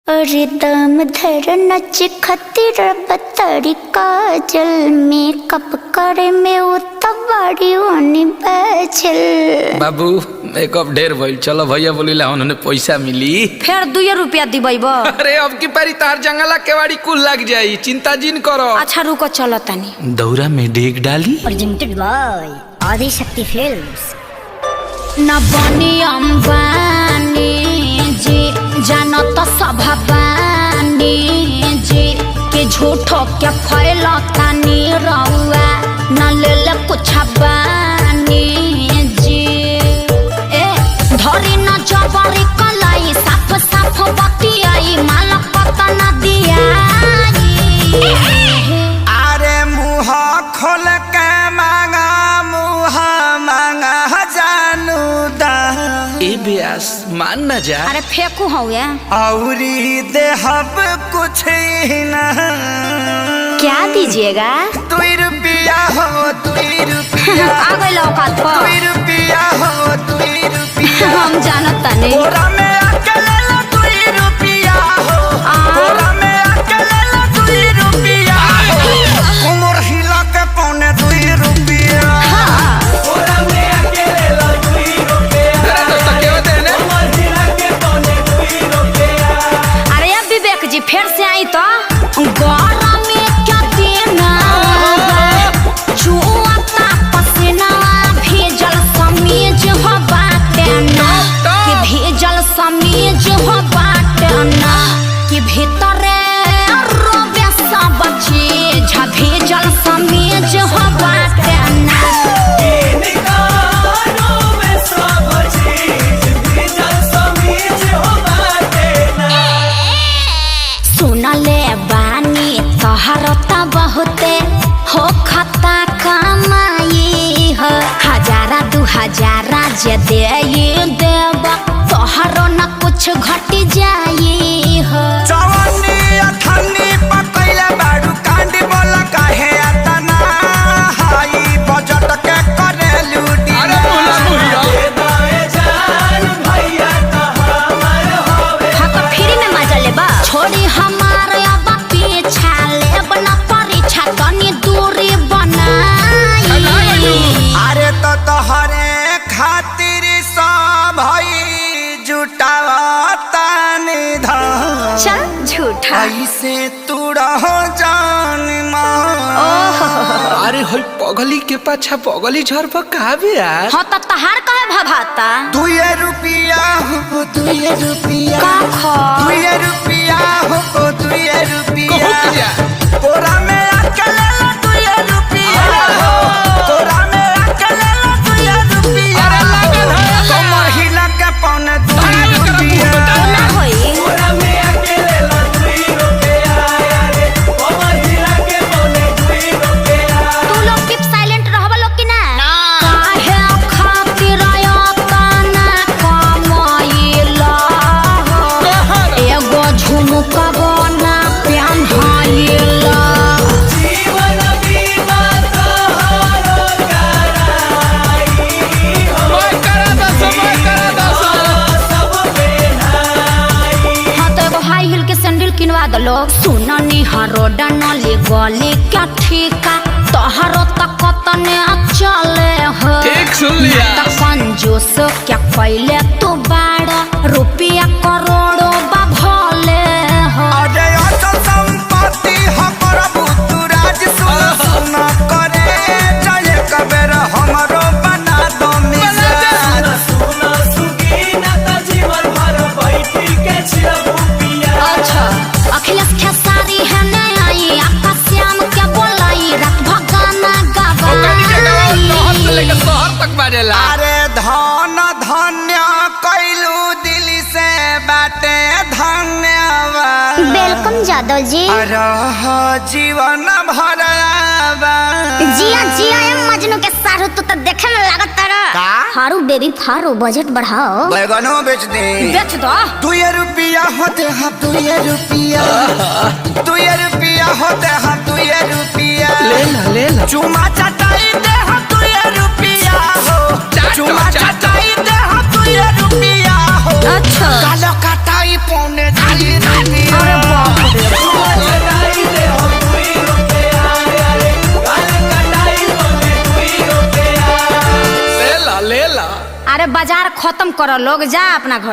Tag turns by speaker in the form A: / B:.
A: अरे दम धर नच खतिर बतरी काजल मेकअप करे में उतबाड़ी होनी बैचल।
B: बाबू मेकअप ढेर भइल, चलो भैया बोलिला उन्होंने पैसा मिली
C: फिर 2 रुपया दिबैब।
B: अरे अब की पारी तार जंगला केवाड़ी कुल लग जाई, चिंता जिन करो।
C: अच्छा रुको चलो तनी
B: दौरा में डेग डाली।
D: Presented by Adishakti films.
C: न बनी अंबानी जी जानो तो सभाबानी जी के झूठो के फैलतानी रहुआ न ले ले कुछ बानी जी। ए धरी न जबरी कलाई साफ साफ बतियाई माला पता न दियाई।
E: अरे मुँह खोल के मांगा मुँह मांगा जानू दा
B: ए ब्यास मान न जा।
C: अरे फेंकू हो गया
E: औरी देहब कुछ ही ना।
C: क्या दीजिएगा?
E: 2 रुपया हो 2 रुपया
C: आ गए औकात पर।
E: 2 रुपया हो 2 रुपया
C: हम जानत नहीं।
E: बोरा में अकेले 2 रुपया हो बोरा में अकेले 2 रुपया हो उमर हिला के पौने 2 रुपया। बोरा में अकेले 2 रुपया उमर हिला के पौने 2 रुपया।
C: अरे अब विवेक जी फिर से आई तो गौरा में क्या देना चुआता पसीना भेजल समीज हो बाटे ना कि भेजल समीज हो बाटे ना कि भीतरे रोबे सब चीज भेजल समीज हो बाटे ना। सुनले बानी तोहरता बहुते हो खता कमाई हो 1000 2000 जे दे देब तोहरो न कुछ घट जाई हो।
E: जवानी अथनी पकैले बाडू कांडी बोला काहे अतना हाई बजट के करे लूटी। अरे बोला भैया दाए जान भैया तो हमर होवे।
C: हाँ तो फ्री में मजा लेबा छोड़ी हमार अब पीछा लेब न परीक्षा तनी दूरी बनाई।
E: अरे तो तोहरे खातिर सब भई जुटावता निधन।
C: चल झूठा
E: ऐसे तू रहो जान मान।
B: अरे होई पगली के पाछा पगली झर पर का ब्यास।
C: हाँ तो तहार कहे भभाता
E: 2 रुपया हो 2 रुपया
C: का खा
E: 2 रुपया हो 2 रुपया
B: कहत जा।
E: बोरा में अकेले 2 रुपया हो बोरा में अकेले 2 रुपया।
B: अरे लागल है।
E: तो महिला के पौने 2 रुपया।
C: ना होई
E: बोरा में अकेले 2 रुपया रे ओ महिला के पौने 2 रुपया।
C: तू लोग कीप साइलेंट रहबा लोग की ना काहे खातिर आयतना कमाइला एगो झुमका बना पेन्हाइला।
E: जीवन बीमा तोहरो कराई हो
B: समय करा दस
E: सब बेनाई।
C: हाँ तो एगो हाई हिल के सैंडल किनवा दलो। सुननी हरो डनली गली क्या ठीका तोहरो तक तने चले हो।
B: ठीक सुन लिया।
C: त कंजूस क्या पहले तू बाड़ा रुपया करोड़ों बा भले हो।
E: अरे अचल संपत्ति हो प्रभु तू राज सुन करे चले कबेर हमरो बना दो मिजान। सुन सुगीना त जीवन भर बैठी के छिरबू पिया।
C: अच्छा अखिलेश खेसारी है ने आई आपका श्याम क्या बोलाई रात भगाना
B: शहर से लेकर
C: गवाई।
B: शहर तक बाजेला।
E: अरे धन धन्य कैलू दिल से बाटे धन्यवाद।
A: वेलकम जादव जी।
E: रह जीवन भर
A: जिया जिया एम मजनू के सारू तू तो देखे में लागत तारा।
E: का?
A: हारू बेबी फारू बजट बढ़ाओ।
E: बैगनो बेच दे।
C: बेच दो
E: 2 रुपया होते हम 2 रुपया 2 रुपया होते हम 2 रुपया
B: ले ला
E: चुमा चटाई दे हम 2 रुपया हो चुमा चटाई दे हम 2 रुपया हो।
C: अच्छा
E: कालो कटाई पौने 2 रुपया।
C: अरे बाजार खत्म करो लोग, जा अपना घर।